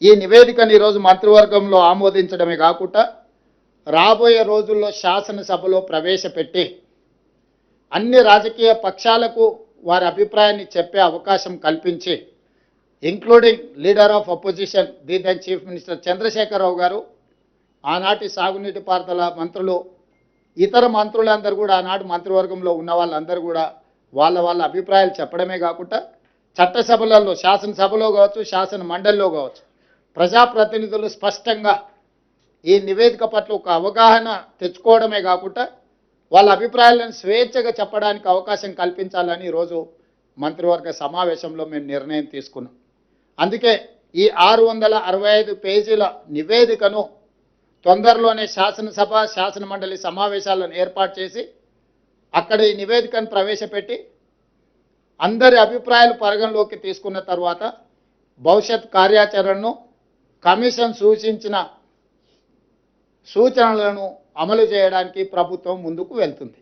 ఈ నివేదికను ఈరోజు మంత్రివర్గంలో ఆమోదించడమే కాకుండా రాబోయే రోజుల్లో శాసనసభలో ప్రవేశపెట్టి అన్ని రాజకీయ పక్షాలకు వారి అభిప్రాయాన్ని చెప్పే అవకాశం కల్పించి including leader of opposition the then chief minister Chandrashekar Rao గారు, ఆనాటి సాగునీటి పారుదల మంత్రులు, ఇతర మంత్రులందరూ కూడా ఆనాటి మంత్రివర్గంలో ఉన్న వాళ్ళందరూ కూడా వాళ్ళ అభిప్రాయాలు చెప్పడమే కాకుండా చట్టసభలలో, శాసనసభలో కావచ్చు, శాసన మండలిలో కావచ్చు, ప్రజాప్రతినిధులు స్పష్టంగా ఈ నివేదిక పట్ల ఒక అవగాహన తెచ్చుకోవడమే కాకుండా వాళ్ళ అభిప్రాయాలను స్వేచ్ఛగా చెప్పడానికి అవకాశం కల్పించాలని ఈరోజు మంత్రివర్గ సమావేశంలో మేము నిర్ణయం తీసుకున్నాం. అందుకే ఈ 665 పేజీల నివేదికను తొందరలోనే శాసనసభ, శాసన మండలి సమావేశాలను ఏర్పాటు చేసి అక్కడ ఈ నివేదికను ప్రవేశపెట్టి అందరి అభిప్రాయాలు పరిగణలోకి తీసుకున్న తర్వాత భవిష్యత్ కార్యాచరణను, కమిషన్ సూచించిన సూచనలను అమలు చేయడానికి ప్రభుత్వం ముందుకు వెళ్తుంది.